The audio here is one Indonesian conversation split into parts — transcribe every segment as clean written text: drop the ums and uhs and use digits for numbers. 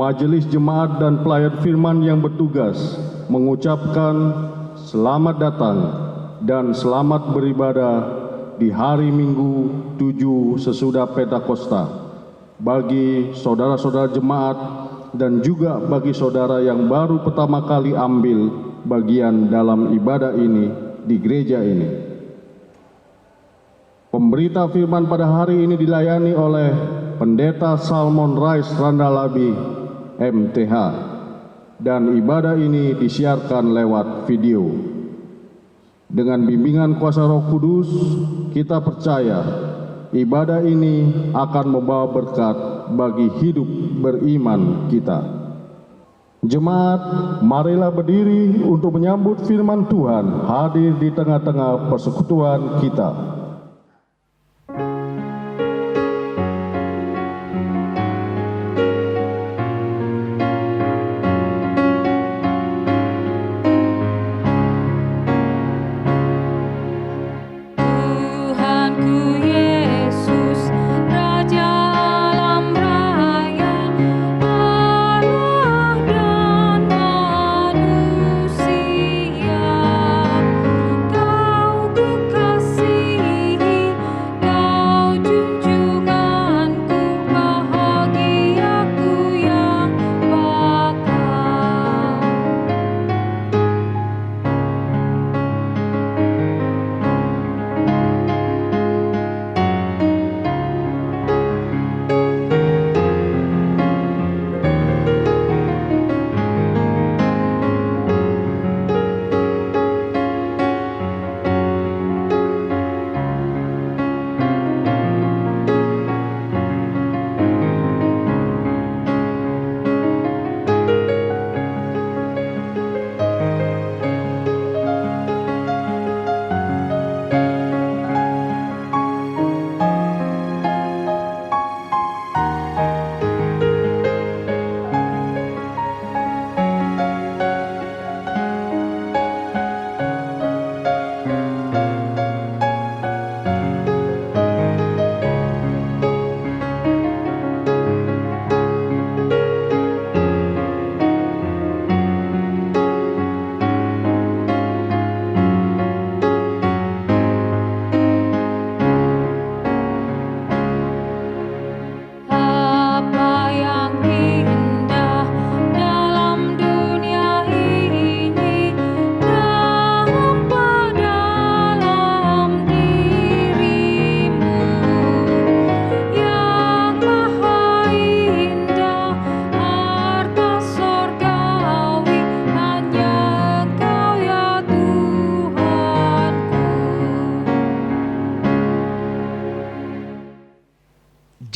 Majelis Jemaat dan Pelayan Firman yang bertugas mengucapkan selamat datang dan selamat beribadah di hari Minggu 7 sesudah Pentakosta bagi saudara-saudara jemaat dan juga bagi saudara yang baru pertama kali ambil bagian dalam ibadah ini di gereja ini. Pemberita firman pada hari ini dilayani oleh Pendeta Salmon Rais Randalabi MTH, dan ibadah ini disiarkan lewat video. Dengan bimbingan kuasa Roh Kudus, kita percaya ibadah ini akan membawa berkat bagi hidup beriman kita. Jemaat, marilah berdiri untuk menyambut firman Tuhan hadir di tengah-tengah persekutuan kita.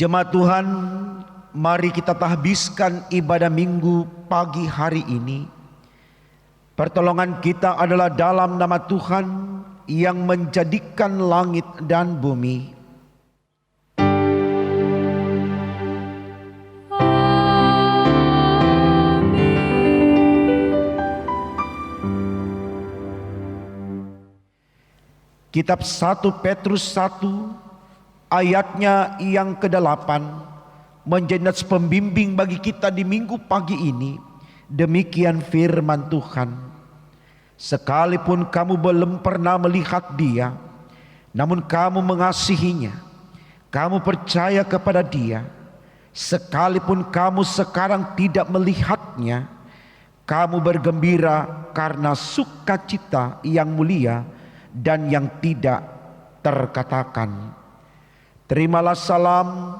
Jemaat Tuhan, mari kita tahbiskan ibadah Minggu pagi hari ini. Pertolongan kita adalah dalam nama Tuhan yang menjadikan langit dan bumi. Kitab 1 Petrus 1 ayatnya yang ke-8 menjadi pembimbing bagi kita di minggu pagi ini. Demikian firman Tuhan. Sekalipun kamu belum pernah melihat Dia, namun kamu mengasihinya, kamu percaya kepada Dia. Sekalipun kamu sekarang tidak melihatnya, kamu bergembira karena sukacita yang mulia dan yang tidak terkatakan. Terimalah salam,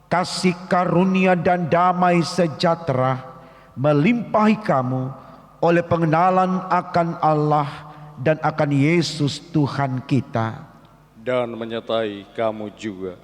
kasih karunia dan damai sejahtera melimpahi kamu oleh pengenalan akan Allah dan akan Yesus Tuhan kita. Dan menyertai kamu juga.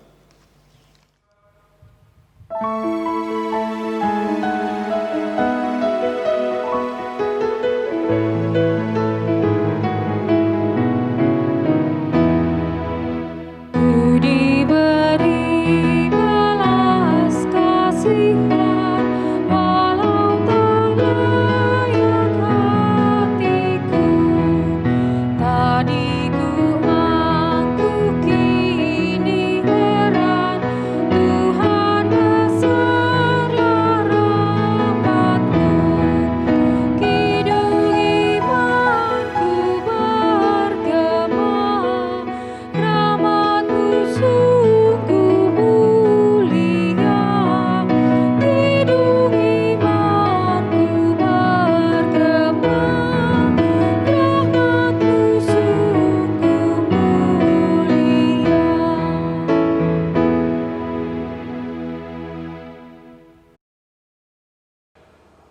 Tuhan besar.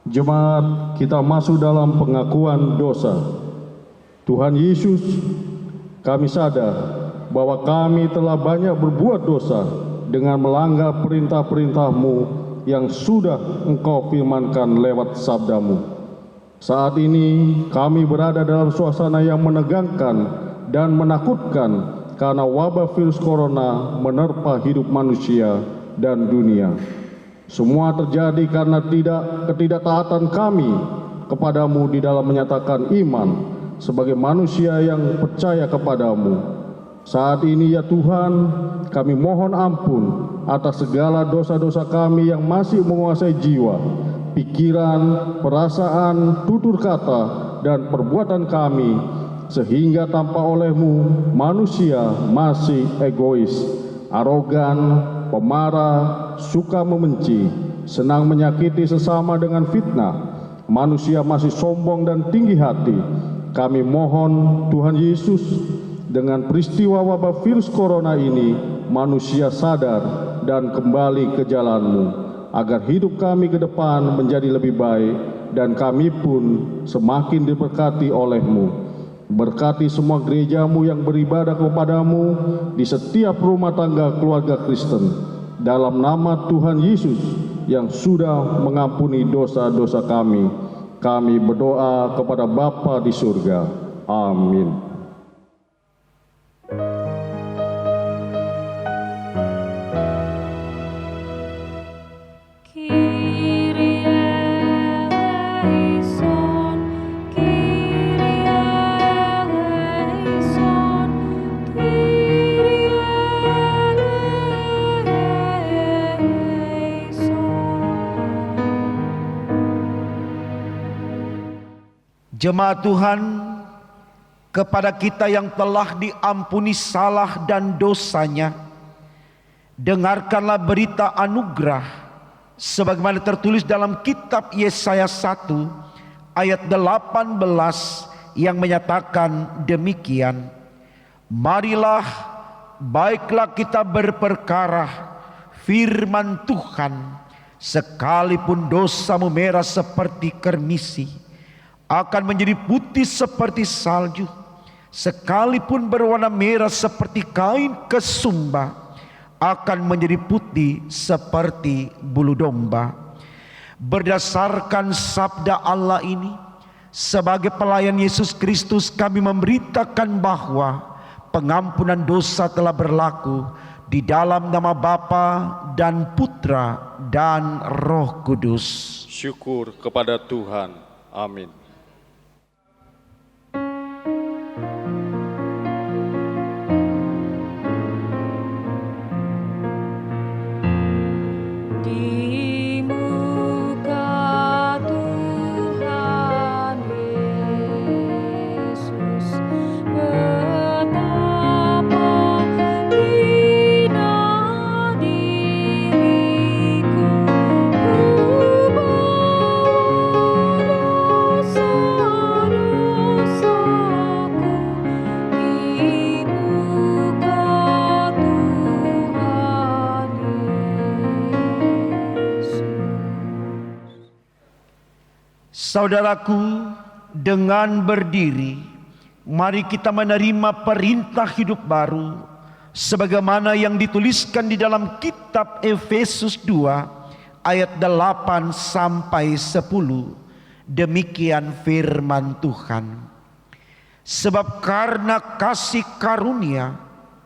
Jemaat, kita masuk dalam pengakuan dosa. Tuhan Yesus, kami sadar bahwa kami telah banyak berbuat dosa dengan melanggar perintah-perintah-Mu yang sudah Engkau firmankan lewat sabda-Mu. Saat ini kami berada dalam suasana yang menegangkan dan menakutkan karena wabah virus corona menerpa hidup manusia dan dunia. Semua terjadi karena ketidaktaatan kami kepadamu di dalam menyatakan iman sebagai manusia yang percaya kepadamu. Saat ini ya Tuhan, kami mohon ampun atas segala dosa-dosa kami yang masih menguasai jiwa, pikiran, perasaan, tutur kata, dan perbuatan kami, sehingga tanpa oleh-Mu manusia masih egois, arogan, pemarah, suka membenci, senang menyakiti sesama dengan fitnah, manusia masih sombong dan tinggi hati. Kami mohon Tuhan Yesus, dengan peristiwa wabah virus corona ini, manusia sadar dan kembali ke jalan-Mu, agar hidup kami ke depan menjadi lebih baik dan kami pun semakin diberkati oleh-Mu. Berkati semua gereja-Mu yang beribadah kepadamu di setiap rumah tangga keluarga Kristen. Dalam nama Tuhan Yesus yang sudah mengampuni dosa-dosa kami, kami berdoa kepada Bapa di surga. Amin. Jemaat Tuhan, kepada kita yang telah diampuni salah dan dosanya, dengarkanlah berita anugerah sebagaimana tertulis dalam kitab Yesaya 1 ayat 18 yang menyatakan demikian. Marilah, baiklah kita berperkara firman Tuhan, sekalipun dosamu merah seperti kermisi, akan menjadi putih seperti salju, sekalipun berwarna merah seperti kain kesumba, akan menjadi putih seperti bulu domba. Berdasarkan sabda Allah ini, sebagai pelayan Yesus Kristus, kami memberitakan bahwa pengampunan dosa telah berlaku di dalam nama Bapa dan Putra dan Roh Kudus. Syukur kepada Tuhan. Amin. Saudaraku, dengan berdiri, mari kita menerima perintah hidup baru sebagaimana yang dituliskan di dalam kitab Efesus 2 ayat 8 sampai 10. Demikian firman Tuhan. Sebab karena kasih karunia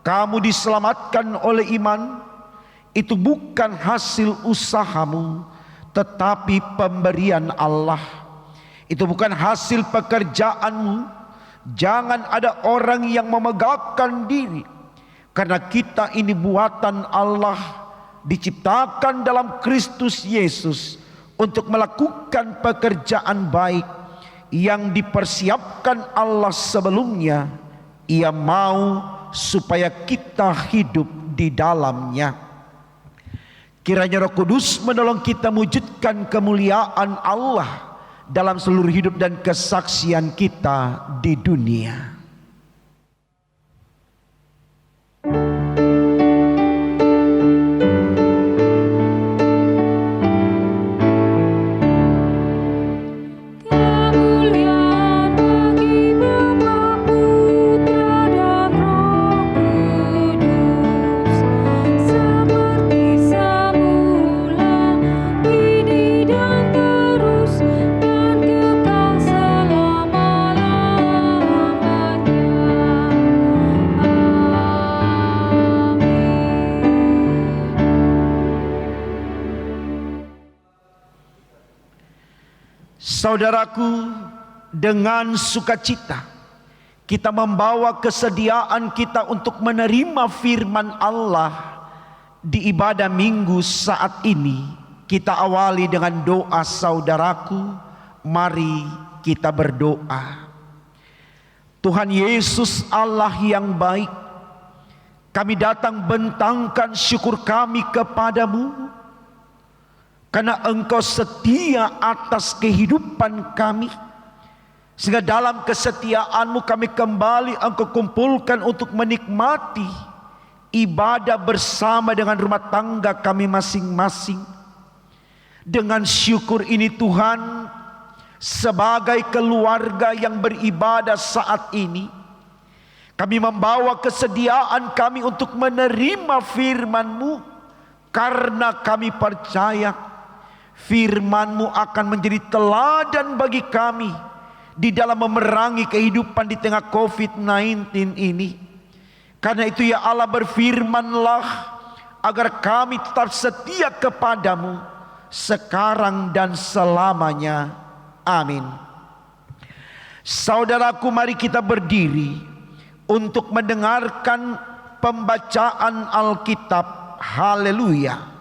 kamu diselamatkan oleh iman, itu bukan hasil usahamu, tetapi pemberian Allah. Itu bukan hasil pekerjaanmu. Jangan ada orang yang memegahkan diri, karena kita ini buatan Allah, diciptakan dalam Kristus Yesus untuk melakukan pekerjaan baik yang dipersiapkan Allah sebelumnya. Ia mau supaya kita hidup di dalamnya. Kiranya Roh Kudus menolong kita mewujudkan kemuliaan Allah dalam seluruh hidup dan kesaksian kita di dunia. Saudaraku, dengan sukacita kita membawa kesediaan kita untuk menerima firman Allah di ibadah minggu saat ini. Kita awali dengan doa. Saudaraku, mari kita berdoa. Tuhan Yesus, Allah yang baik, kami datang bentangkan syukur kami kepadamu karena Engkau setia atas kehidupan kami, sehingga dalam kesetiaan-Mu kami kembali Engkau kumpulkan untuk menikmati ibadah bersama dengan rumah tangga kami masing-masing. Dengan syukur ini Tuhan, sebagai keluarga yang beribadah saat ini, kami membawa kesediaan kami untuk menerima firman-Mu, karena kami percaya firman-Mu akan menjadi teladan bagi kami di dalam memerangi kehidupan di tengah COVID-19 ini. Karena itu ya Allah, berfirman-Lah agar kami tetap setia kepadamu sekarang dan selamanya. Amin. Saudaraku, mari kita berdiri untuk mendengarkan pembacaan Alkitab. Haleluya.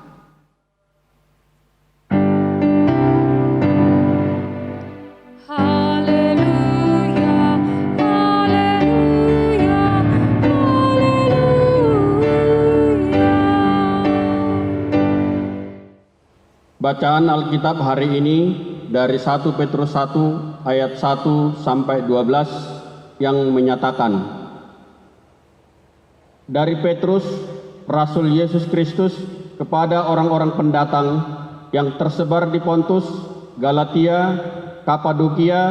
Bacaan Alkitab hari ini dari 1 Petrus 1 ayat 1 sampai 12 yang menyatakan, dari Petrus, Rasul Yesus Kristus, kepada orang-orang pendatang yang tersebar di Pontus, Galatia, Kapadokia,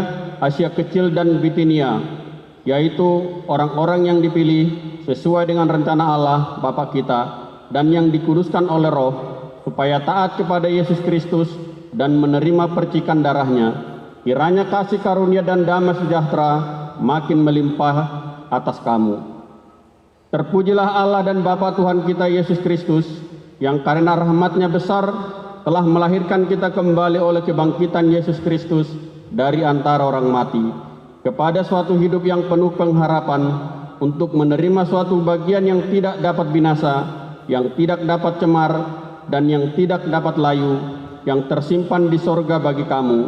Asia Kecil dan Bitinia, yaitu orang-orang yang dipilih sesuai dengan rencana Allah Bapa kita dan yang dikuduskan oleh Roh, supaya taat kepada Yesus Kristus dan menerima percikan darahnya. Kiranya kasih karunia dan damai sejahtera makin melimpah atas kamu. Terpujilah Allah dan Bapa Tuhan kita Yesus Kristus, yang karena rahmat-Nya besar telah melahirkan kita kembali oleh kebangkitan Yesus Kristus dari antara orang mati, kepada suatu hidup yang penuh pengharapan, untuk menerima suatu bagian yang tidak dapat binasa, yang tidak dapat cemar, dan yang tidak dapat layu, yang tersimpan di sorga bagi kamu,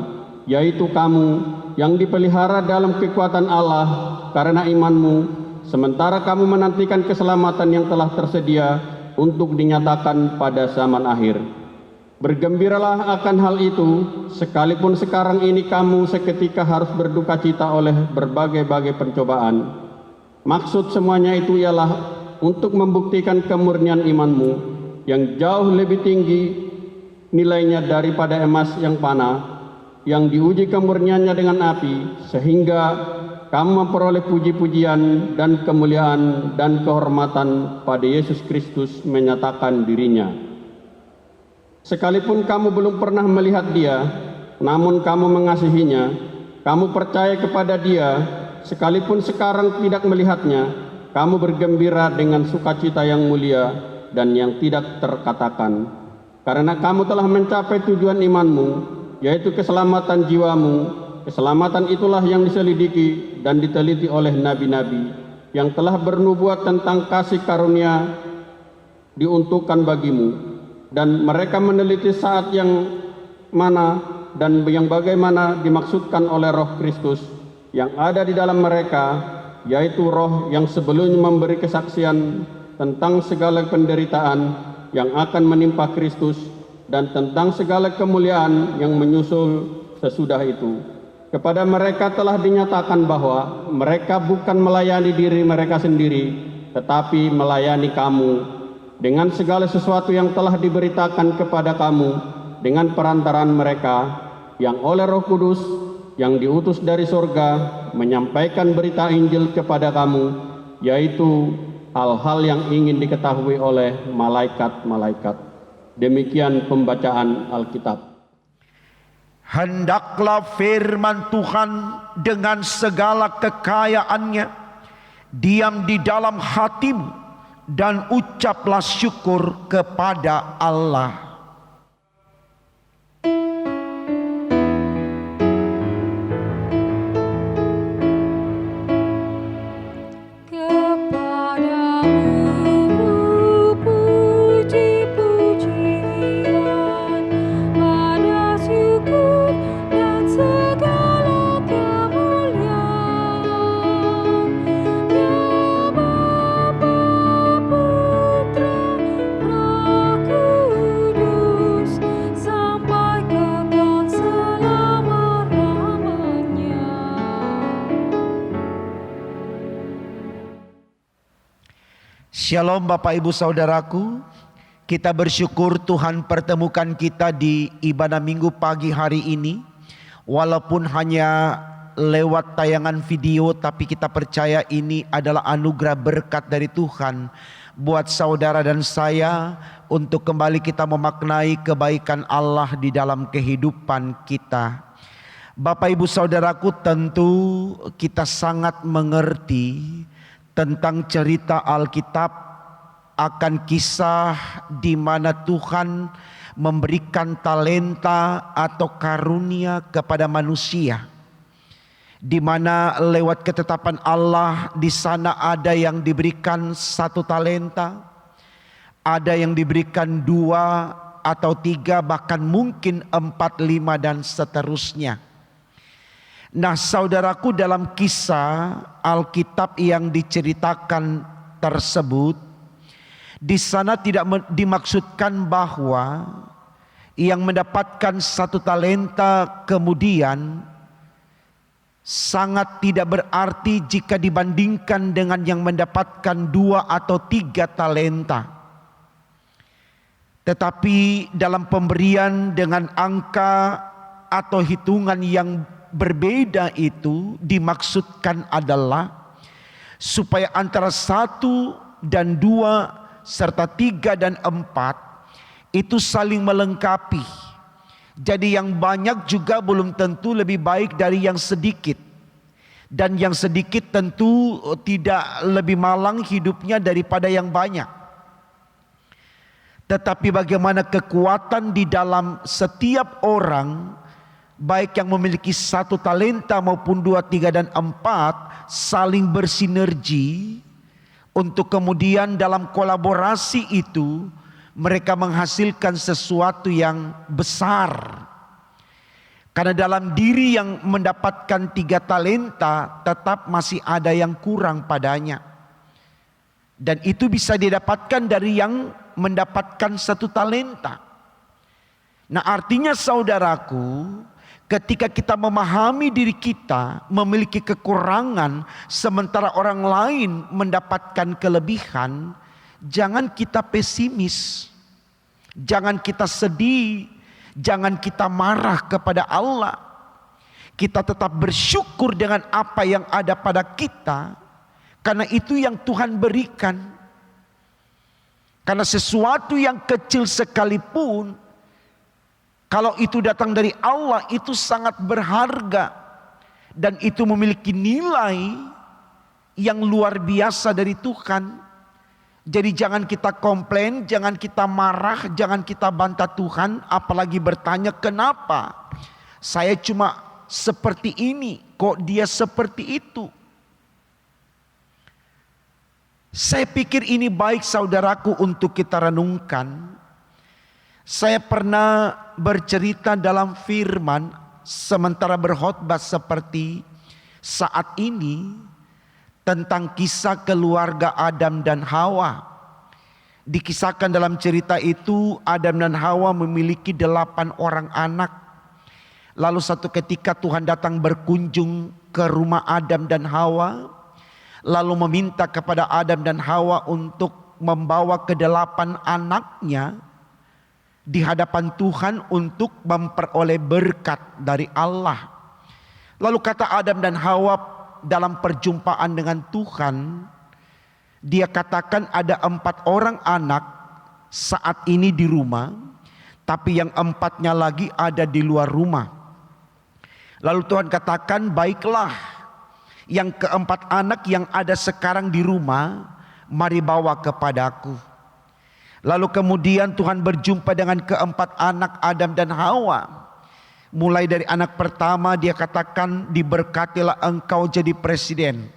yaitu kamu yang dipelihara dalam kekuatan Allah karena imanmu, sementara kamu menantikan keselamatan yang telah tersedia untuk dinyatakan pada zaman akhir. Bergembiralah akan hal itu, sekalipun sekarang ini kamu seketika harus berduka cita oleh berbagai-bagai pencobaan. Maksud semuanya itu ialah untuk membuktikan kemurnian imanmu, yang jauh lebih tinggi nilainya daripada emas yang panah, yang diuji kemurniannya dengan api, sehingga kamu memperoleh puji-pujian dan kemuliaan dan kehormatan pada Yesus Kristus menyatakan dirinya. Sekalipun kamu belum pernah melihat Dia, namun kamu mengasihinya, kamu percaya kepada Dia, sekalipun sekarang tidak melihatnya, kamu bergembira dengan sukacita yang mulia dan yang tidak terkatakan, karena kamu telah mencapai tujuan imanmu, yaitu keselamatan jiwamu. Keselamatan itulah yang diselidiki dan diteliti oleh nabi-nabi yang telah bernubuat tentang kasih karunia diuntukkan bagimu, dan mereka meneliti saat yang mana dan yang bagaimana dimaksudkan oleh Roh Kristus yang ada di dalam mereka, yaitu Roh yang sebelumnya memberi kesaksian tentang segala penderitaan yang akan menimpa Kristus dan tentang segala kemuliaan yang menyusul sesudah itu. Kepada mereka telah dinyatakan bahwa mereka bukan melayani diri mereka sendiri, tetapi melayani kamu dengan segala sesuatu yang telah diberitakan kepada kamu dengan perantaraan mereka yang oleh Roh Kudus yang diutus dari sorga menyampaikan berita Injil kepada kamu, yaitu hal-hal yang ingin diketahui oleh malaikat-malaikat. Demikian pembacaan Alkitab. Hendaklah firman Tuhan dengan segala kekayaannya diam di dalam hatimu, dan ucaplah syukur kepada Allah. Shalom Bapak Ibu Saudaraku. Kita bersyukur Tuhan pertemukan kita di ibadah minggu pagi hari ini. Walaupun hanya lewat tayangan video, tapi kita percaya ini adalah anugerah berkat dari Tuhan buat saudara dan saya untuk kembali kita memaknai kebaikan Allah di dalam kehidupan kita. Bapak Ibu Saudaraku, tentu kita sangat mengerti tentang cerita Alkitab akan kisah di mana Tuhan memberikan talenta atau karunia kepada manusia, di mana lewat ketetapan Allah di sana ada yang diberikan 1 talenta, ada yang diberikan 2 atau 3, bahkan mungkin 4, 5 dan seterusnya. Nah saudaraku, dalam kisah Alkitab yang diceritakan tersebut, di sana tidak dimaksudkan bahwa yang mendapatkan 1 talenta kemudian sangat tidak berarti jika dibandingkan dengan yang mendapatkan 2 atau 3 talenta. Tetapi dalam pemberian dengan angka atau hitungan yang berbeda itu dimaksudkan adalah supaya antara 1 dan 2 serta 3 dan 4 itu saling melengkapi. Jadi yang banyak juga belum tentu lebih baik dari yang sedikit, dan yang sedikit tentu tidak lebih malang hidupnya daripada yang banyak. Tetapi bagaimana kekuatan di dalam setiap orang, baik yang memiliki 1 talenta maupun 2, 3 dan 4 saling bersinergi untuk kemudian dalam kolaborasi itu mereka menghasilkan sesuatu yang besar. Karena dalam diri yang mendapatkan 3 talenta tetap masih ada yang kurang padanya, dan itu bisa didapatkan dari yang mendapatkan 1 talenta. Nah artinya saudaraku, ketika kita memahami diri kita memiliki kekurangan sementara orang lain mendapatkan kelebihan, jangan kita pesimis, jangan kita sedih, jangan kita marah kepada Allah. Kita tetap bersyukur dengan apa yang ada pada kita, karena itu yang Tuhan berikan. Karena sesuatu yang kecil sekalipun, kalau itu datang dari Allah, itu sangat berharga. Dan itu memiliki nilai yang luar biasa dari Tuhan. Jadi jangan kita komplain, jangan kita marah, jangan kita bantah Tuhan. Apalagi bertanya, kenapa saya cuma seperti ini, kok dia seperti itu. Saya pikir ini baik saudaraku untuk kita renungkan. Saya pernah bercerita dalam firman sementara berkhotbah seperti saat ini tentang kisah keluarga Adam dan Hawa. Dikisahkan dalam cerita itu Adam dan Hawa memiliki 8 orang anak. Lalu satu ketika Tuhan datang berkunjung ke rumah Adam dan Hawa, lalu meminta kepada Adam dan Hawa untuk membawa ke-8 anaknya di hadapan Tuhan untuk memperoleh berkat dari Allah. Lalu kata Adam dan Hawa dalam perjumpaan dengan Tuhan, dia katakan ada 4 orang anak saat ini di rumah, tapi yang 4-nya lagi ada di luar rumah. Lalu Tuhan katakan, baiklah, yang ke-4 anak yang ada sekarang di rumah, mari bawa kepadaku. Lalu kemudian Tuhan berjumpa dengan ke-4 anak Adam dan Hawa. Mulai dari anak pertama dia katakan, diberkatilah engkau jadi presiden.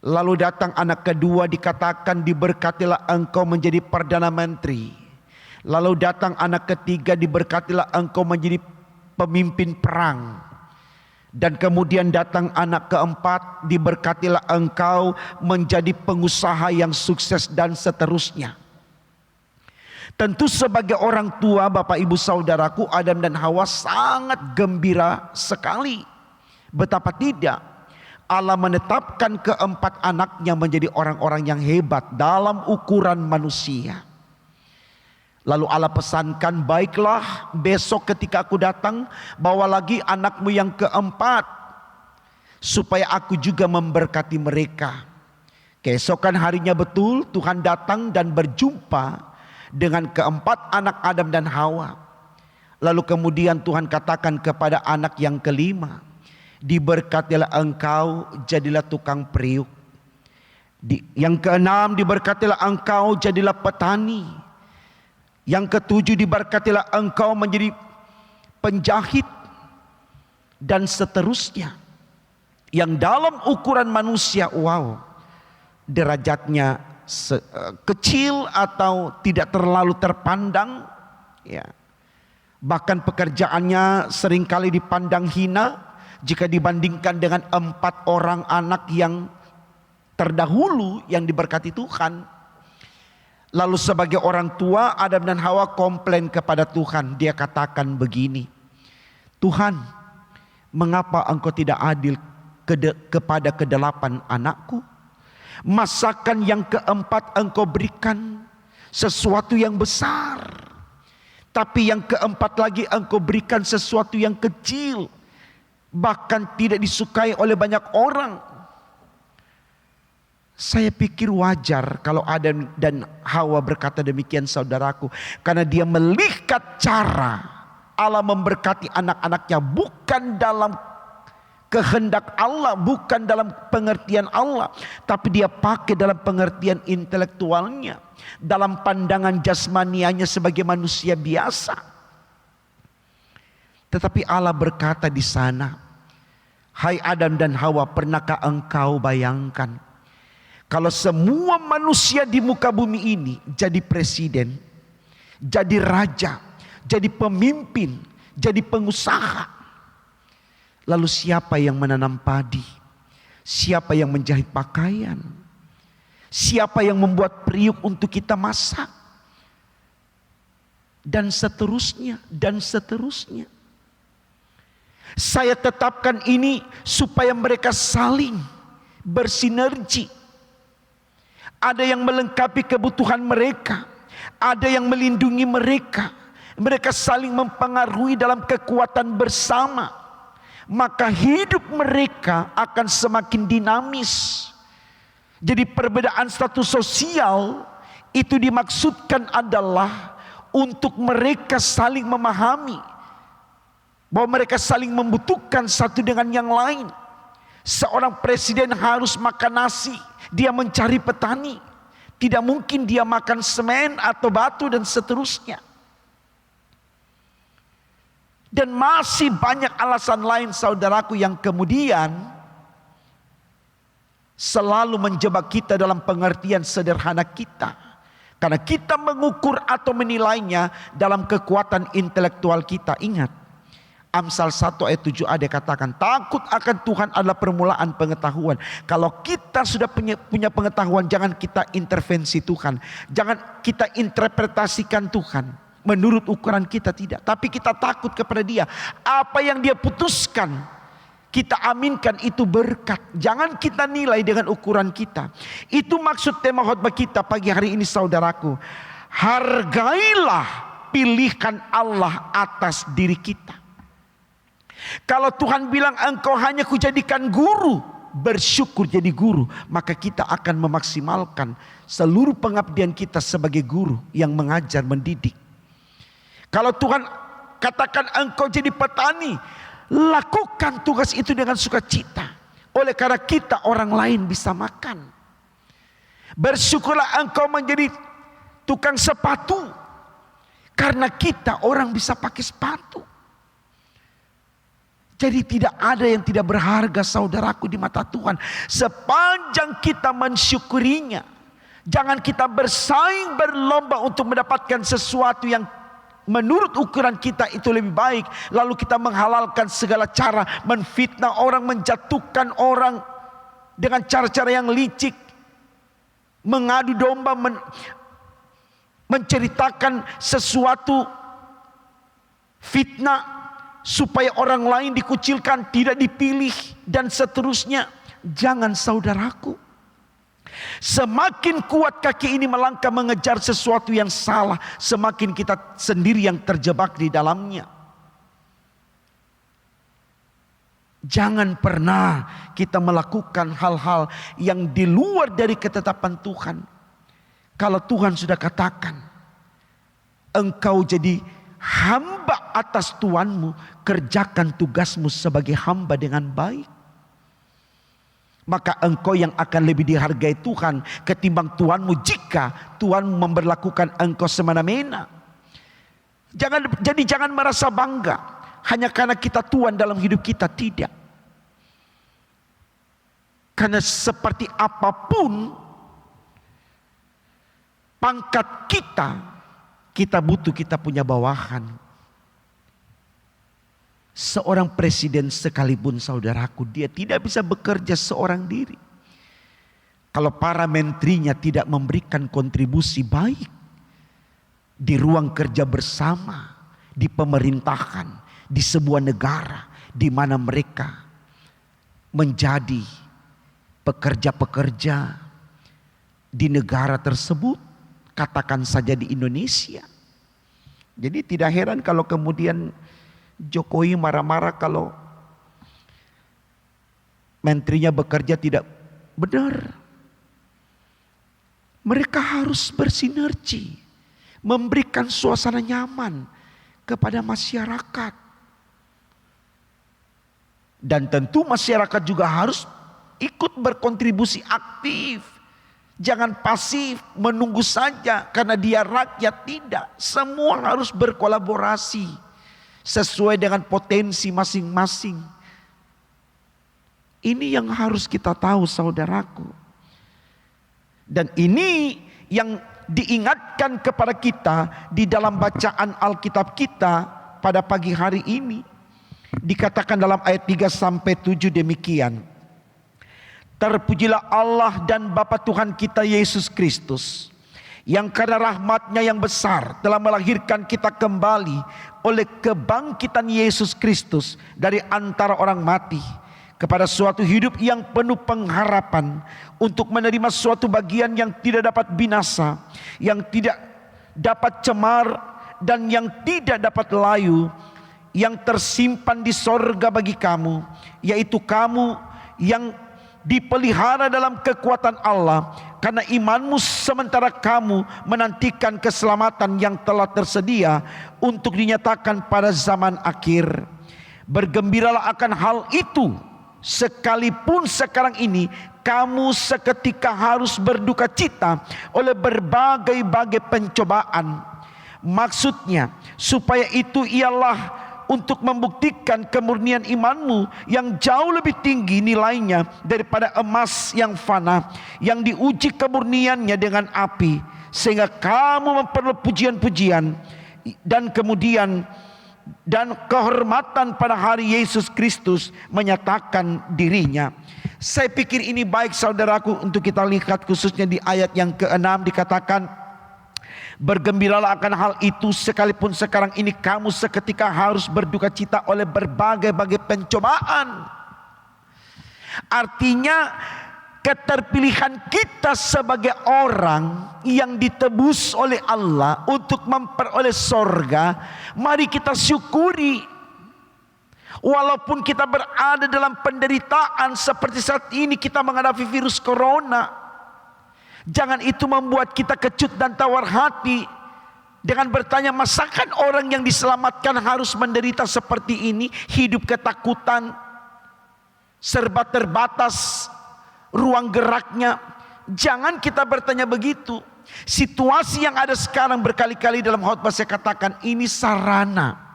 Lalu datang anak kedua dikatakan, diberkatilah engkau menjadi perdana menteri. Lalu datang anak ketiga, diberkatilah engkau menjadi pemimpin perang. Dan kemudian datang anak keempat, diberkatilah engkau menjadi pengusaha yang sukses dan seterusnya. Tentu sebagai orang tua, Bapak Ibu Saudaraku, Adam dan Hawa sangat gembira sekali. Betapa tidak, Allah menetapkan keempat anaknya menjadi orang-orang yang hebat dalam ukuran manusia. Lalu Allah pesankan, baiklah besok ketika aku datang, bawa lagi anakmu yang keempat, supaya aku juga memberkati mereka. Keesokan harinya betul Tuhan datang dan berjumpa dengan keempat anak Adam dan Hawa. Lalu kemudian Tuhan katakan kepada anak yang kelima, diberkatilah engkau, jadilah tukang periuk. Yang keenam, diberkatilah engkau, jadilah petani. Yang ketujuh, diberkatilah engkau menjadi penjahit. Dan seterusnya. Yang dalam ukuran manusia, wow, derajatnya kecil atau tidak terlalu terpandang, ya. Bahkan pekerjaannya seringkali dipandang hina jika dibandingkan dengan 4 orang anak yang terdahulu yang diberkati Tuhan. Lalu sebagai orang tua, Adam dan Hawa komplain kepada Tuhan. Dia katakan begini, Tuhan, mengapa engkau tidak adil kepada kedelapan anakku? Masakan yang keempat engkau berikan sesuatu yang besar, tapi yang keempat lagi engkau berikan sesuatu yang kecil, bahkan tidak disukai oleh banyak orang. Saya pikir wajar kalau Adam dan Hawa berkata demikian, saudaraku, karena dia melihat cara Allah memberkati anak-anaknya bukan dalam kehendak Allah, bukan dalam pengertian Allah, tapi dia pakai dalam pengertian intelektualnya, dalam pandangan jasmanianya sebagai manusia biasa. Tetapi Allah berkata di sana, hai Adam dan Hawa, pernahkah engkau bayangkan kalau semua manusia di muka bumi ini jadi presiden, jadi raja, jadi pemimpin, jadi pengusaha. Lalu siapa yang menanam padi? Siapa yang menjahit pakaian? Siapa yang membuat periuk untuk kita masak? Dan seterusnya, dan seterusnya. Saya tetapkan ini supaya mereka saling bersinergi. Ada yang melengkapi kebutuhan mereka, ada yang melindungi mereka. Mereka saling mempengaruhi dalam kekuatan bersama. Maka hidup mereka akan semakin dinamis. Jadi perbedaan status sosial itu dimaksudkan adalah untuk mereka saling memahami bahwa mereka saling membutuhkan satu dengan yang lain. Seorang presiden harus makan nasi, dia mencari petani. Tidak mungkin dia makan semen atau batu dan seterusnya. Dan masih banyak alasan lain, saudaraku, yang kemudian selalu menjebak kita dalam pengertian sederhana kita. Karena kita mengukur atau menilainya dalam kekuatan intelektual kita. Ingat, Amsal 1 ayat 7a dikatakan, takut akan Tuhan adalah permulaan pengetahuan. Kalau kita sudah punya pengetahuan, jangan kita intervensi Tuhan. Jangan kita interpretasikan Tuhan menurut ukuran kita, tidak. Tapi kita takut kepada Dia. Apa yang Dia putuskan, kita aminkan, itu berkat. Jangan kita nilai dengan ukuran kita. Itu maksud tema khotbah kita pagi hari ini, saudaraku. Hargailah pilihan Allah atas diri kita. Kalau Tuhan bilang engkau hanya kujadikan guru, bersyukur jadi guru, maka kita akan memaksimalkan seluruh pengabdian kita sebagai guru yang mengajar, mendidik. Kalau Tuhan katakan engkau jadi petani, lakukan tugas itu dengan sukacita. Oleh karena kita orang lain bisa makan. Bersyukurlah engkau menjadi tukang sepatu, karena kita orang bisa pakai sepatu. Jadi tidak ada yang tidak berharga, saudaraku, di mata Tuhan, sepanjang kita mensyukurinya. Jangan kita bersaing, berlomba untuk mendapatkan sesuatu yang menurut ukuran kita itu lebih baik, lalu kita menghalalkan segala cara, menfitnah orang, menjatuhkan orang dengan cara-cara yang licik, mengadu domba, menceritakan sesuatu fitnah supaya orang lain dikucilkan, tidak dipilih, dan seterusnya. Jangan saudaraku. Semakin kuat kaki ini melangkah mengejar sesuatu yang salah, semakin kita sendiri yang terjebak di dalamnya. Jangan pernah kita melakukan hal-hal yang di luar dari ketetapan Tuhan. Kalau Tuhan sudah katakan, engkau jadi hamba atas Tuanmu, kerjakan tugasmu sebagai hamba dengan baik. Maka engkau yang akan lebih dihargai Tuhan ketimbang Tuanmu jika Tuhan memberlakukan engkau semena-mena. Jangan merasa bangga hanya karena kita Tuhan dalam hidup kita, tidak. Karena seperti apapun pangkat kita butuh kita punya bawahan. Seorang presiden sekalipun saudaraku, dia tidak bisa bekerja seorang diri. Kalau para menterinya tidak memberikan kontribusi baik di ruang kerja bersama, di pemerintahan, di sebuah negara di mana mereka menjadi pekerja-pekerja di negara tersebut, katakan saja di Indonesia. Jadi tidak heran kalau kemudian Jokowi marah-marah kalau menterinya bekerja tidak benar. Mereka harus bersinergi, memberikan suasana nyaman kepada masyarakat. Dan tentu masyarakat juga harus ikut berkontribusi aktif. Jangan pasif menunggu saja karena dia rakyat, tidak. Semua harus berkolaborasi sesuai dengan potensi masing-masing. Ini yang harus kita tahu saudaraku. Dan ini yang diingatkan kepada kita di dalam bacaan Alkitab kita pada pagi hari ini. Dikatakan dalam ayat 3 sampai 7 demikian. Terpujilah Allah dan Bapa Tuhan kita Yesus Kristus, yang karena rahmat-Nya yang besar telah melahirkan kita kembali oleh kebangkitan Yesus Kristus dari antara orang mati kepada suatu hidup yang penuh pengharapan, untuk menerima suatu bagian yang tidak dapat binasa, yang tidak dapat cemar, dan yang tidak dapat layu, yang tersimpan di sorga bagi kamu, yaitu kamu yang dipelihara dalam kekuatan Allah karena imanmu, sementara kamu menantikan keselamatan yang telah tersedia untuk dinyatakan pada zaman akhir. Bergembiralah akan hal itu, sekalipun sekarang ini kamu seketika harus berduka cita oleh berbagai-bagai pencobaan. Maksudnya supaya itu ialah untuk membuktikan kemurnian imanmu yang jauh lebih tinggi nilainya daripada emas yang fana, yang diuji kemurniannya dengan api, sehingga kamu memperoleh pujian-pujian dan kemudian dan kehormatan pada hari Yesus Kristus menyatakan dirinya. Saya pikir ini baik saudaraku untuk kita lihat khususnya di ayat yang ke-6 dikatakan, bergembiralah akan hal itu, sekalipun sekarang ini kamu seketika harus berduka cita oleh berbagai-bagai pencobaan. Artinya keterpilihan kita sebagai orang yang ditebus oleh Allah untuk memperoleh sorga, mari kita syukuri. Walaupun kita berada dalam penderitaan seperti saat ini kita menghadapi virus corona, jangan itu membuat kita kecut dan tawar hati dengan bertanya, masakan orang yang diselamatkan harus menderita seperti ini, hidup ketakutan, serba terbatas ruang geraknya. Jangan kita bertanya begitu. Situasi yang ada sekarang, berkali-kali dalam khotbah saya katakan, ini sarana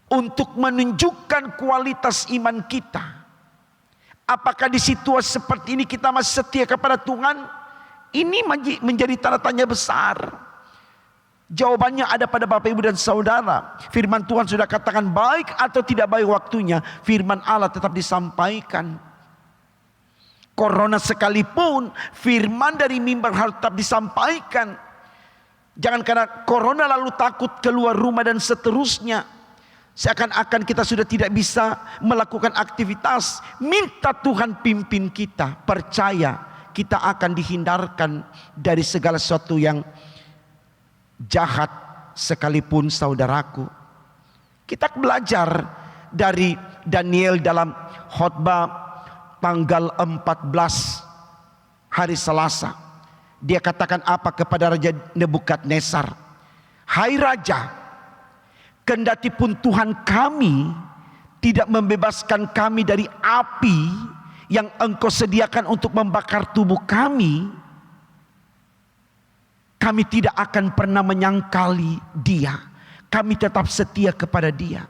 untuk menunjukkan kualitas iman kita. Apakah di situasi seperti ini kita masih setia kepada Tuhan? Ini menjadi tanda tanya besar. Jawabannya ada pada Bapak Ibu dan Saudara. Firman Tuhan sudah katakan baik atau tidak baik waktunya, firman Allah tetap disampaikan. Corona sekalipun, firman dari mimbar harus tetap disampaikan. Jangan karena corona lalu takut keluar rumah dan seterusnya. Seakan-akan kita sudah tidak bisa melakukan aktivitas. Minta Tuhan pimpin kita. Percaya kita akan dihindarkan dari segala sesuatu yang jahat sekalipun, saudaraku. Kita belajar dari Daniel dalam khotbah tanggal 14 hari Selasa. Dia katakan apa kepada Raja Nebukadnezar? Hai Raja, kendati pun Tuhan kami tidak membebaskan kami dari api yang Engkau sediakan untuk membakar tubuh kami tidak akan pernah menyangkali Dia. Kami tetap setia kepada Dia.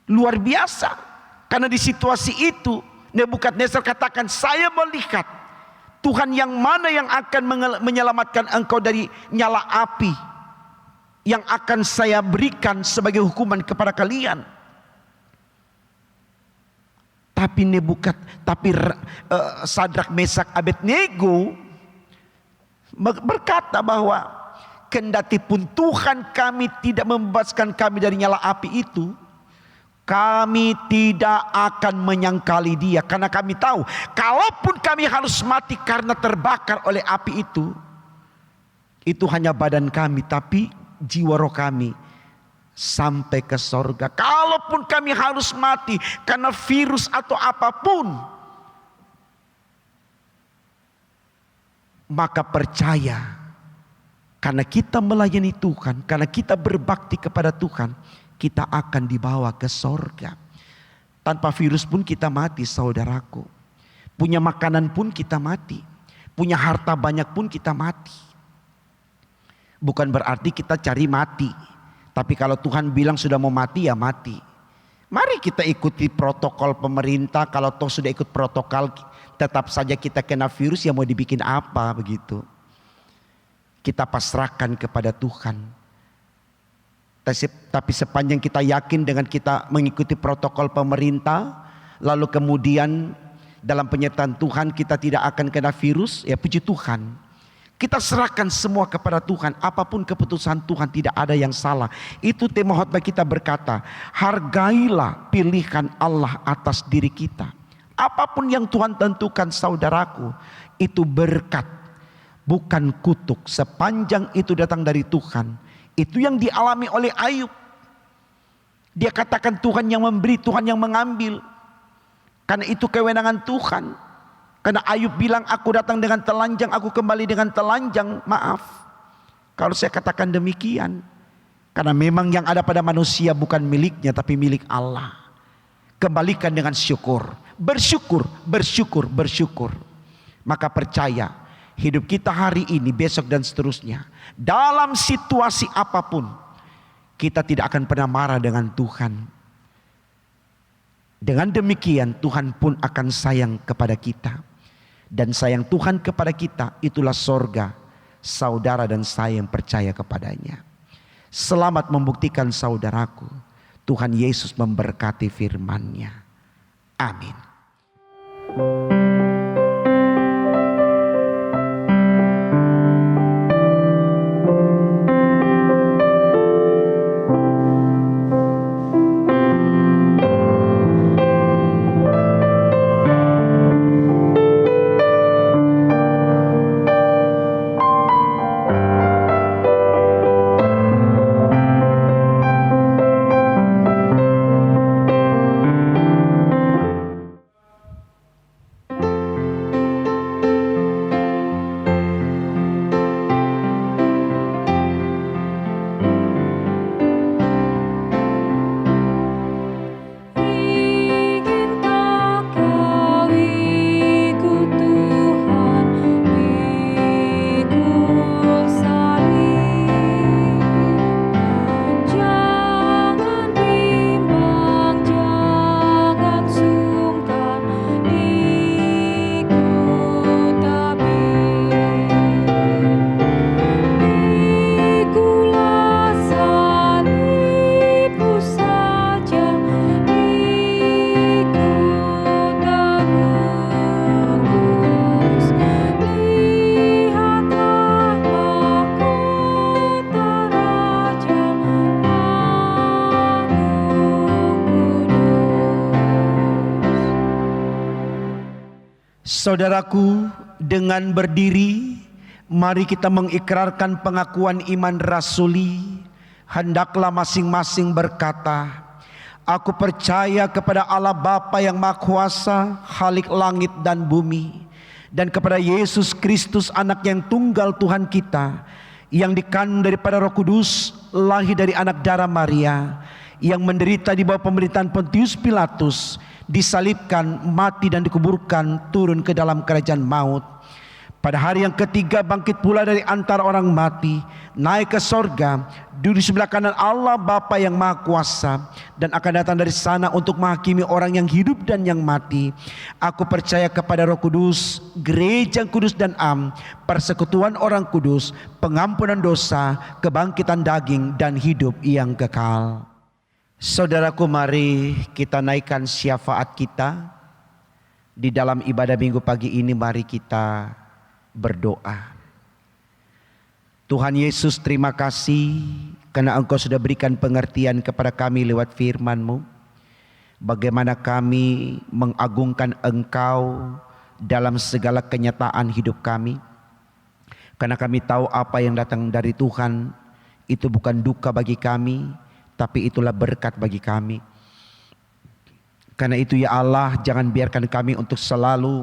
Luar biasa. Karena di situasi itu Nebukadnezar katakan, saya melihat Tuhan yang mana yang akan menyelamatkan engkau dari nyala api yang akan saya berikan sebagai hukuman kepada kalian. Tapi Sadrak, Mesak, Abednego berkata bahwa kendati pun Tuhan kami tidak membebaskan kami dari nyala api itu, kami tidak akan menyangkali Dia. Karena kami tahu, kalaupun kami harus mati karena terbakar oleh api itu hanya badan kami, tapi jiwa roh kami sampai ke sorga. Kalaupun kami harus mati karena virus atau apapun, maka percaya, karena kita melayani Tuhan, karena kita berbakti kepada Tuhan, kita akan dibawa ke sorga. Tanpa virus pun kita mati, saudaraku. Punya makanan pun kita mati. Punya harta banyak pun kita mati. Bukan berarti kita cari mati. Tapi kalau Tuhan bilang sudah mau mati, ya mati. Mari kita ikuti protokol pemerintah. Kalau toh sudah ikut protokol, tetap saja kita kena virus, ya mau dibikin apa begitu. Kita pasrahkan kepada Tuhan. Tapi sepanjang kita yakin dengan kita mengikuti protokol pemerintah, lalu kemudian dalam penyertaan Tuhan kita tidak akan kena virus, ya puji Tuhan. Kita serahkan semua kepada Tuhan. Apapun keputusan Tuhan, tidak ada yang salah. Itu tema khotbah kita berkata, hargailah pilihan Allah atas diri kita. Apapun yang Tuhan tentukan, saudaraku, itu berkat, bukan kutuk. Sepanjang itu datang dari Tuhan. Itu yang dialami oleh Ayub. Dia katakan Tuhan yang memberi, Tuhan yang mengambil. Karena itu kewenangan Tuhan. Karena Ayub bilang, aku datang dengan telanjang, aku kembali dengan telanjang. Maaf kalau saya katakan demikian. Karena memang yang ada pada manusia bukan miliknya, tapi milik Allah. Kembalikan dengan syukur. Bersyukur, bersyukur, bersyukur. Maka percaya, hidup kita hari ini, besok dan seterusnya, dalam situasi apapun, kita tidak akan pernah marah dengan Tuhan. Dengan demikian Tuhan pun akan sayang kepada kita. Dan sayang Tuhan kepada kita, itulah sorga saudara dan saya yang percaya kepadanya. Selamat membuktikan, saudaraku, Tuhan Yesus memberkati firman-Nya. Amin. Saudaraku, dengan berdiri, mari kita mengikrarkan pengakuan iman rasuli. Hendaklah masing-masing berkata, aku percaya kepada Allah Bapa yang Maha Kuasa, Khalik langit dan bumi, dan kepada Yesus Kristus, anak yang tunggal Tuhan kita, yang dikandung daripada Roh Kudus, lahir dari anak darah Maria, yang menderita di bawah pemerintahan Pontius Pilatus, disalibkan, mati dan dikuburkan, turun ke dalam kerajaan maut. Pada hari yang ketiga bangkit pula dari antara orang mati, naik ke sorga, duduk di sebelah kanan Allah Bapa yang Maha Kuasa, dan akan datang dari sana untuk menghakimi orang yang hidup dan yang mati. Aku percaya kepada Roh Kudus, gereja yang kudus dan am, persekutuan orang kudus, pengampunan dosa, kebangkitan daging, dan hidup yang kekal. Saudaraku, mari kita naikkan syafaat kita. Di dalam ibadah minggu pagi ini mari kita berdoa. Tuhan Yesus, terima kasih karena Engkau sudah berikan pengertian kepada kami lewat firman-Mu, bagaimana kami mengagungkan Engkau dalam segala kenyataan hidup kami. Karena kami tahu apa yang datang dari Tuhan itu bukan duka bagi kami, tapi itulah berkat bagi kami. Karena itu ya Allah, jangan biarkan kami untuk selalu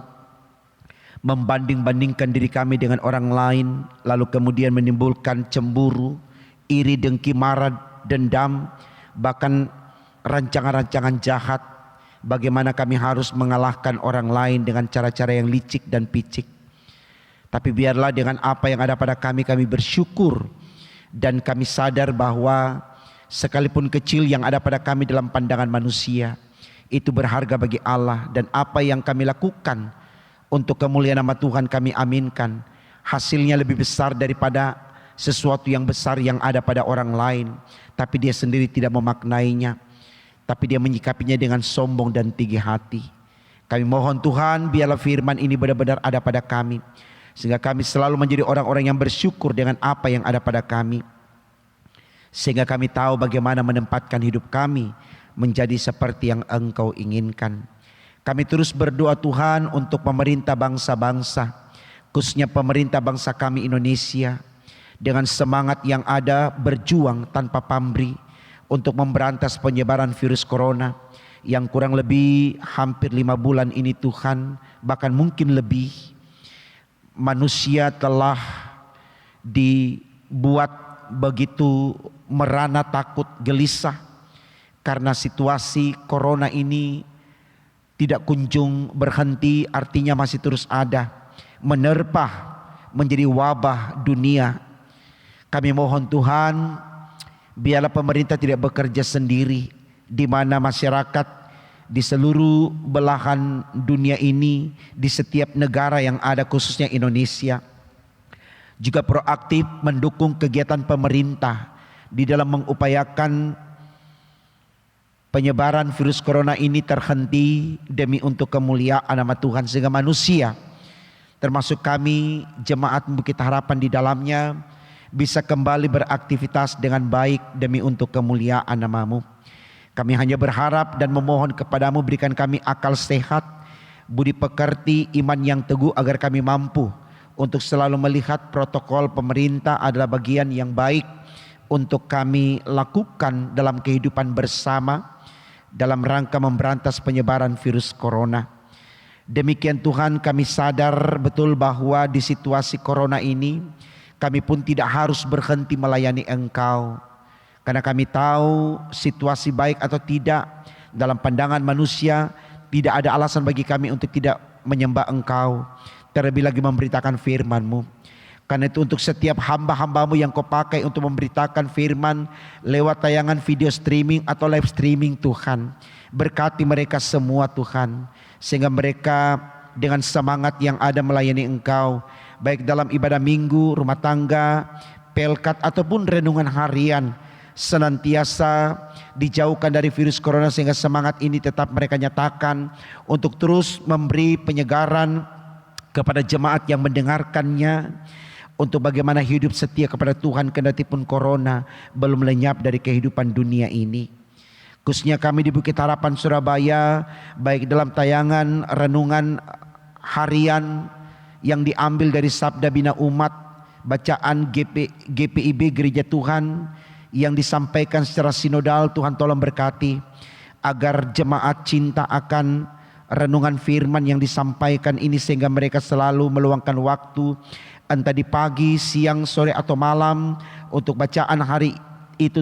membanding-bandingkan diri kami dengan orang lain, lalu kemudian menimbulkan cemburu, iri, dengki, marah, dendam, bahkan rancangan-rancangan jahat. Bagaimana kami harus mengalahkan orang lain dengan cara-cara yang licik dan picik. Tapi biarlah dengan apa yang ada pada kami bersyukur, dan kami sadar bahwa sekalipun kecil yang ada pada kami dalam pandangan manusia, itu berharga bagi Allah, dan apa yang kami lakukan untuk kemuliaan nama Tuhan kami aminkan. Hasilnya lebih besar daripada sesuatu yang besar yang ada pada orang lain, tapi dia sendiri tidak memaknainya, tapi dia menyikapinya dengan sombong dan tinggi hati. Kami mohon Tuhan, biarlah firman ini benar-benar ada pada kami, sehingga kami selalu menjadi orang-orang yang bersyukur dengan apa yang ada pada kami, sehingga kami tahu bagaimana menempatkan hidup kami menjadi seperti yang Engkau inginkan. Kami terus berdoa Tuhan untuk pemerintah bangsa-bangsa, khususnya pemerintah bangsa kami Indonesia, dengan semangat yang ada berjuang tanpa pamrih untuk memberantas penyebaran virus corona yang kurang lebih hampir 5 bulan ini Tuhan, bahkan mungkin lebih, manusia telah dibuat begitu merana, takut, gelisah karena situasi corona ini tidak kunjung berhenti, artinya masih terus ada, menerpa menjadi wabah dunia. Kami mohon Tuhan, biarlah pemerintah tidak bekerja sendiri, di mana masyarakat di seluruh belahan dunia ini, di setiap negara yang ada khususnya Indonesia, juga proaktif mendukung kegiatan pemerintah di dalam mengupayakan penyebaran virus corona ini terhenti demi untuk kemuliaan nama Tuhan, sehingga manusia, termasuk kami jemaat Bukit Harapan di dalamnya, bisa kembali beraktivitas dengan baik demi untuk kemuliaan nama-Mu. Kami hanya berharap dan memohon kepadamu, berikan kami akal sehat, budi pekerti, iman yang teguh, agar kami mampu untuk selalu melihat protokol pemerintah adalah bagian yang baik untuk kami lakukan dalam kehidupan bersama dalam rangka memberantas penyebaran virus corona. Demikian Tuhan, kami sadar betul bahwa di situasi corona ini kami pun tidak harus berhenti melayani Engkau, karena kami tahu situasi baik atau tidak dalam pandangan manusia, tidak ada alasan bagi kami untuk tidak menyembah Engkau, terlebih lagi memberitakan firman-Mu. Karena itu untuk setiap hamba-hamba-Mu yang Kau pakai untuk memberitakan firman lewat tayangan video streaming atau live streaming, Tuhan, berkati mereka semua Tuhan, sehingga mereka dengan semangat yang ada melayani Engkau, baik dalam ibadah minggu, rumah tangga, pelkat ataupun renungan harian, senantiasa dijauhkan dari virus corona, sehingga semangat ini tetap mereka nyatakan untuk terus memberi penyegaran kepada jemaat yang mendengarkannya, untuk bagaimana hidup setia kepada Tuhan kendati pun corona belum lenyap dari kehidupan dunia ini. Khususnya kami di Bukit Harapan Surabaya, baik dalam tayangan renungan harian yang diambil dari Sabda Bina Umat, bacaan GPIB Gereja Tuhan yang disampaikan secara sinodal. Tuhan tolong berkati agar jemaat cinta akan renungan firman yang disampaikan ini, sehingga mereka selalu meluangkan waktu entah di pagi, siang, sore atau malam untuk bacaan hari itu.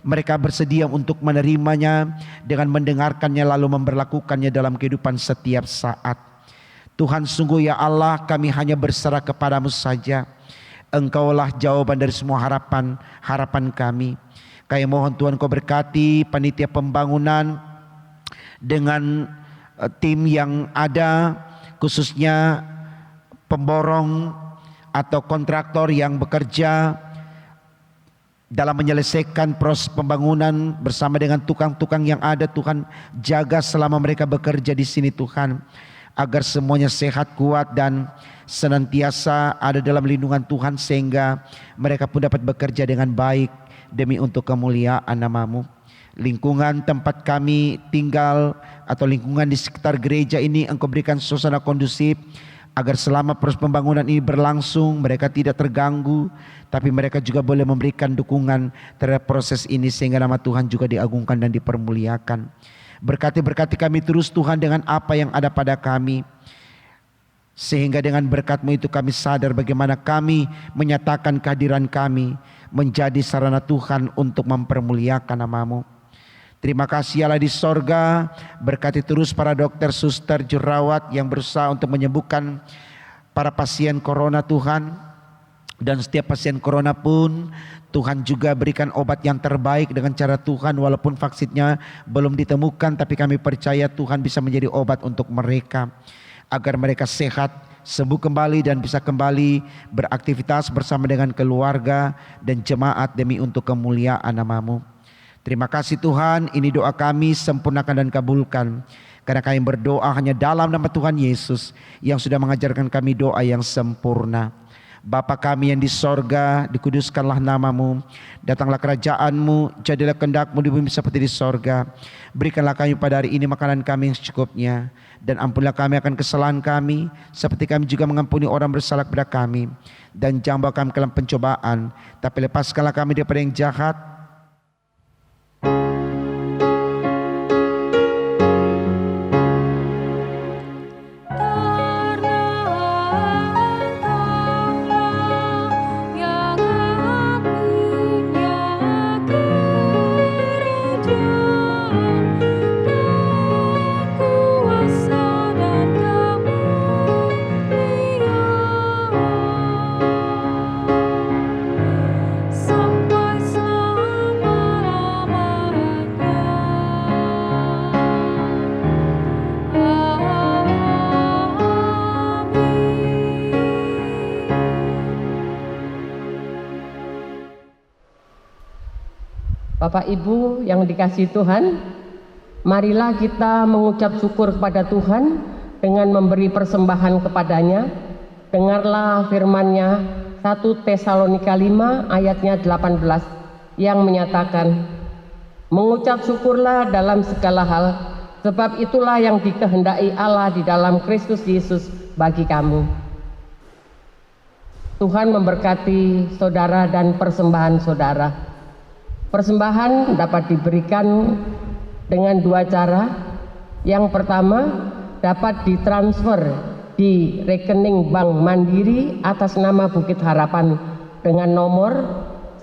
Mereka bersedia untuk menerimanya dengan mendengarkannya lalu memberlakukannya dalam kehidupan setiap saat. Tuhan, sungguh ya Allah, kami hanya berserah kepadamu saja. Engkaulah jawaban dari semua harapan kami. Kami mohon Tuhan Kau berkati panitia pembangunan dengan tim yang ada, khususnya pemborong atau kontraktor yang bekerja dalam menyelesaikan proses pembangunan bersama dengan tukang-tukang yang ada. Tuhan, jaga selama mereka bekerja di sini Tuhan, agar semuanya sehat, kuat dan senantiasa ada dalam lindungan Tuhan, sehingga mereka pun dapat bekerja dengan baik demi untuk kemuliaan nama-Mu. Lingkungan tempat kami tinggal atau lingkungan di sekitar gereja ini Engkau berikan suasana kondusif, agar selama proses pembangunan ini berlangsung mereka tidak terganggu, tapi mereka juga boleh memberikan dukungan terhadap proses ini, sehingga nama Tuhan juga diagungkan dan dipermuliakan. Berkati kami terus Tuhan dengan apa yang ada pada kami, sehingga dengan berkat-Mu itu kami sadar bagaimana kami menyatakan kehadiran kami menjadi sarana Tuhan untuk mempermuliakan nama-Mu. Terima kasih Allah di sorga, berkati terus para dokter, suster, jurawat yang berusaha untuk menyembuhkan para pasien corona Tuhan. Dan setiap pasien corona pun Tuhan juga berikan obat yang terbaik dengan cara Tuhan, walaupun vaksinnya belum ditemukan, tapi kami percaya Tuhan bisa menjadi obat untuk mereka, agar mereka sehat, sembuh kembali dan bisa kembali beraktivitas bersama dengan keluarga dan jemaat demi untuk kemuliaan nama-Mu. Terima kasih Tuhan, ini doa kami, sempurnakan dan kabulkan, karena kami berdoa hanya dalam nama Tuhan Yesus yang sudah mengajarkan kami doa yang sempurna. Bapa kami yang di sorga, dikuduskanlah nama-Mu, datanglah kerajaan-Mu, jadilah kehendak-Mu di bumi seperti di sorga. Berikanlah kami pada hari ini makanan kami yang secukupnya, dan ampunilah kami akan kesalahan kami, seperti kami juga mengampuni orang bersalah kepada kami. Dan jangan bawa kami ke dalam pencobaan, tapi lepaskanlah kami daripada yang jahat. Bapak Ibu yang dikasihi Tuhan, marilah kita mengucap syukur kepada Tuhan dengan memberi persembahan kepadanya. Dengarlah firman-Nya 1 Tesalonika 5 ayatnya 18 yang menyatakan, mengucap syukurlah dalam segala hal, sebab itulah yang dikehendaki Allah di dalam Kristus Yesus bagi kamu. Tuhan memberkati saudara dan persembahan saudara. Persembahan dapat diberikan dengan dua cara. Yang pertama, dapat ditransfer di rekening Bank Mandiri atas nama Bukit Harapan dengan nomor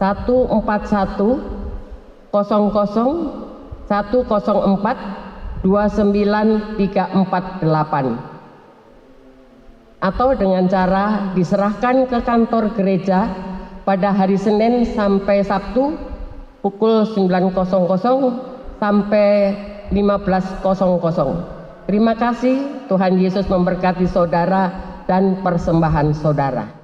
141 00 104 29348, atau dengan cara diserahkan ke kantor gereja pada hari Senin sampai Sabtu pukul 9.00 sampai 15.00. Terima kasih, Tuhan Yesus memberkati saudara dan persembahan saudara.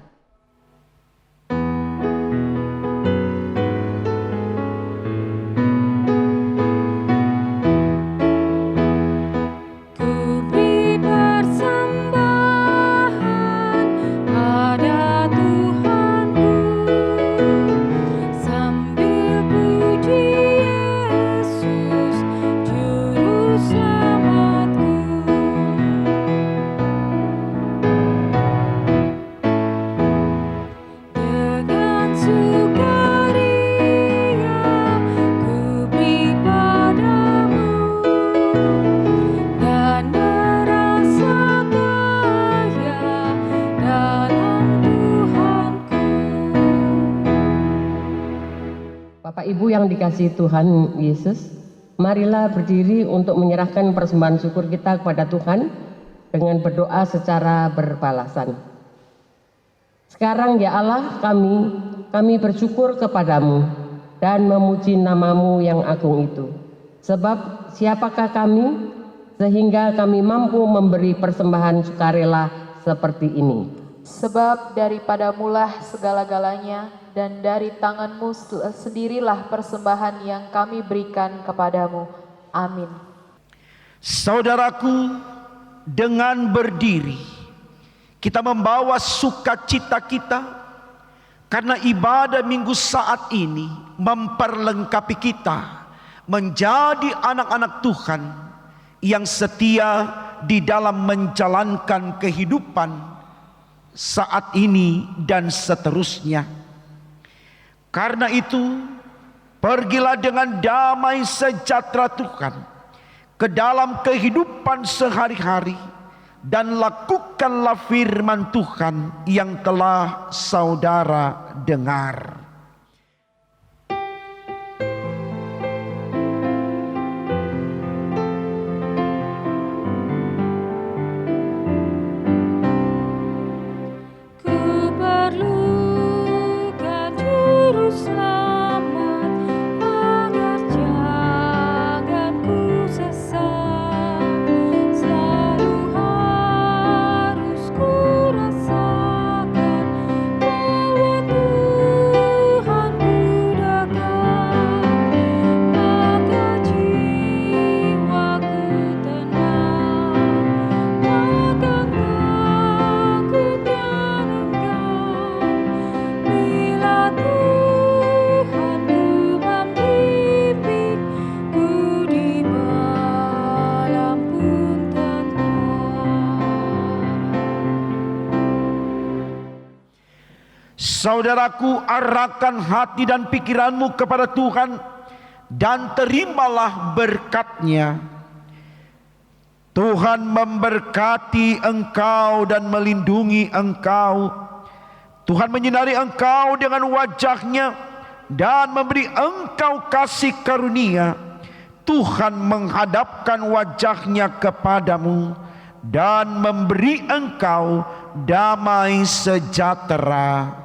yang dikasihi Tuhan Yesus, marilah berdiri untuk menyerahkan persembahan syukur kita kepada Tuhan dengan berdoa secara berbalasan. Sekarang ya Allah, kami bersyukur kepadamu dan memuji namamu yang agung itu. Sebab siapakah kami sehingga kami mampu memberi persembahan sukarela seperti ini? Sebab daripadamulah segala-galanya, dan dari tanganmu sendirilah persembahan yang kami berikan kepadamu. Amin. Saudaraku, dengan berdiri kita membawa sukacita kita karena ibadah minggu saat ini memperlengkapi kita menjadi anak-anak Tuhan yang setia di dalam menjalankan kehidupan saat ini dan seterusnya. Karena itu, pergilah dengan damai sejahtera Tuhan ke dalam kehidupan sehari-hari dan lakukanlah firman Tuhan yang telah saudara dengar. Saudaraku, arahkan hati dan pikiranmu kepada Tuhan dan terimalah berkat-Nya. Tuhan memberkati engkau dan melindungi engkau. Tuhan menyinari engkau dengan wajah-Nya dan memberi engkau kasih karunia. Tuhan menghadapkan wajah-Nya kepadamu dan memberi engkau damai sejahtera.